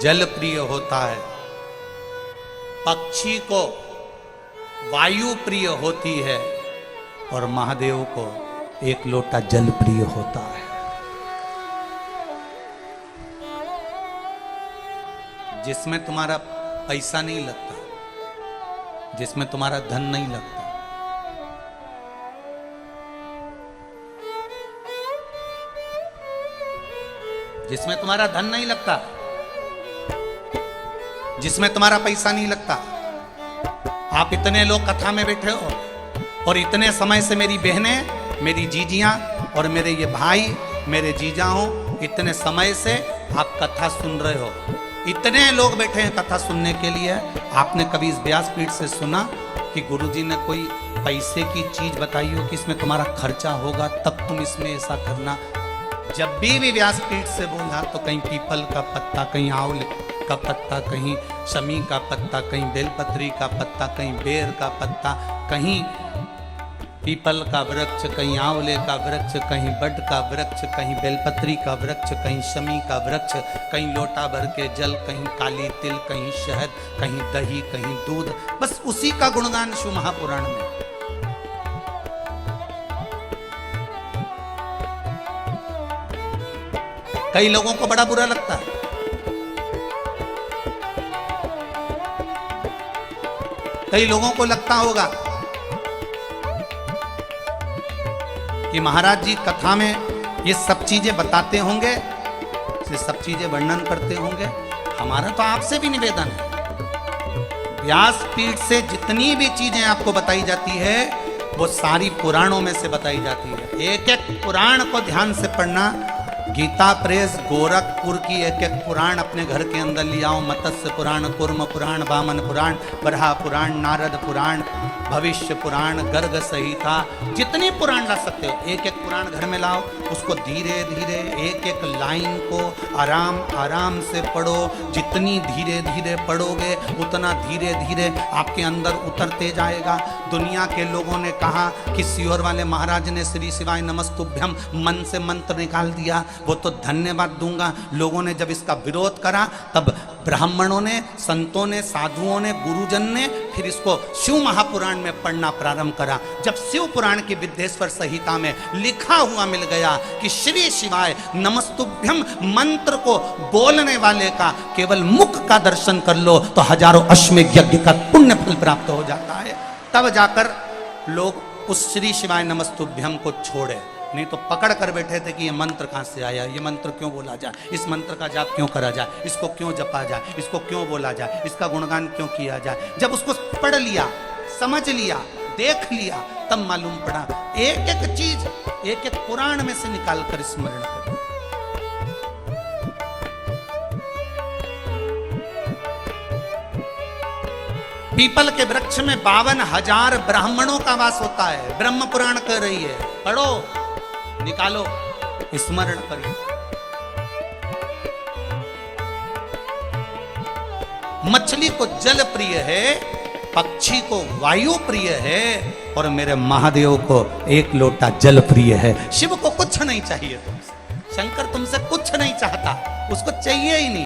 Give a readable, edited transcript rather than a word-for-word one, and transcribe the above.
जल प्रिय होता है, पक्षी को वायु प्रिय होती है और महादेव को एक लोटा जल प्रिय होता है। जिसमें तुम्हारा पैसा नहीं लगता, जिसमें तुम्हारा धन नहीं लगता, जिसमें तुम्हारा धन नहीं लगता, जिसमें तुम्हारा पैसा नहीं लगता। आप इतने लोग कथा में बैठे हो और इतने समय से मेरी बहनें, मेरी जीजियां और मेरे ये भाई, मेरे जीजाओं, इतने समय से आप कथा सुन रहे हो। इतने लोग बैठे हैं कथा सुनने के लिए। आपने कभी इस व्यासपीठ से सुना कि गुरुजी ने कोई पैसे की चीज बताई हो कि इसमें तुम्हारा खर्चा होगा तब तुम इसमें ऐसा करना? जब भी व्यासपीठ से बोला तो कहीं पीपल का पत्ता, कहीं आंवले का पत्ता, कहीं शमी का पत्ता, कहीं बेलपत्री का पत्ता, कहीं बेर का पत्ता, कहीं पीपल का वृक्ष, कहीं आंवले का वृक्ष, कहीं बड का वृक्ष, कहीं बेलपत्री का वृक्ष, कहीं शमी का वृक्ष, कहीं लोटा भर के जल, कहीं काली तिल, कहीं शहद, कहीं दही, कहीं दूध। बस उसी का गुणगान शिव महापुराण में। कई लोगों को बड़ा बुरा लगता है, कई लोगों को लगता होगा कि महाराज जी कथा में ये सब चीजें बताते होंगे, ये सब चीजें वर्णन करते होंगे। हमारा तो आपसे भी निवेदन है, व्यासपीठ से जितनी भी चीजें आपको बताई जाती है वो सारी पुराणों में से बताई जाती है। एक एक पुराण को ध्यान से पढ़ना। गीता प्रेस गोरखपुर की एक एक पुराण अपने घर के अंदर ले आओ। मत्स्य पुराण, कूर्म पुराण, वामन पुराण, बरहा पुराण, नारद पुराण, भविष्य पुराण, गर्ग संहिता, जितनी पुराण ला सकते हो एक एक पुराण घर में लाओ। उसको धीरे धीरे एक एक लाइन को आराम आराम से पढ़ो। जितनी धीरे धीरे पढ़ोगे उतना धीरे धीरे आपके अंदर उतरते जाएगा। दुनिया के लोगों ने कहा कि सीहोर वाले महाराज ने श्री शिवाय नमस्तुभ्यम मन से मंत्र निकाल दिया, वो तो धन्यवाद दूंगा। लोगों ने जब इसका विरोध करा तब ब्राह्मणों ने, संतों ने, साधुओं ने, गुरुजन ने फिर इसको शिव महापुराण में पढ़ना प्रारंभ करा। जब शिव पुराण की विद्येश्वर संहिता में लिखा हुआ मिल गया कि श्री शिवाय नमस्तुभ्यम मंत्र को बोलने वाले का केवल मुख का दर्शन कर लो तो हजारों अश्वमेध यज्ञ का पुण्य फल प्राप्त हो जाता है, तब जाकर लोग उस श्री शिवाय नमस्तुभ्यम को छोड़े। नहीं तो पकड़ कर बैठे थे कि ये मंत्र कहाँ से आया, ये मंत्र क्यों बोला जाए, इस मंत्र का जाप क्यों करा जाए, इसको क्यों जपा जाए, इसको क्यों बोला जाए, इसका गुणगान क्यों किया जाए। जब उसको पढ़ लिया, समझ लिया, देख लिया, तब मालूम पड़ा। एक एक चीज एक एक पुराण में से निकाल कर स्मरण करें। पीपल के वृक्ष में 52,000 ब्राह्मणों का वास होता है। ब्रह्म पुराण कह रही है, पढ़ो, निकालो, स्मरण करिए। मछली को जल प्रिय है, पक्षी को वायु प्रिय है और मेरे महादेव को एक लोटा जल प्रिय है। शिव को कुछ नहीं चाहिए तुमसे, शंकर तुमसे कुछ नहीं चाहता, उसको चाहिए ही नहीं।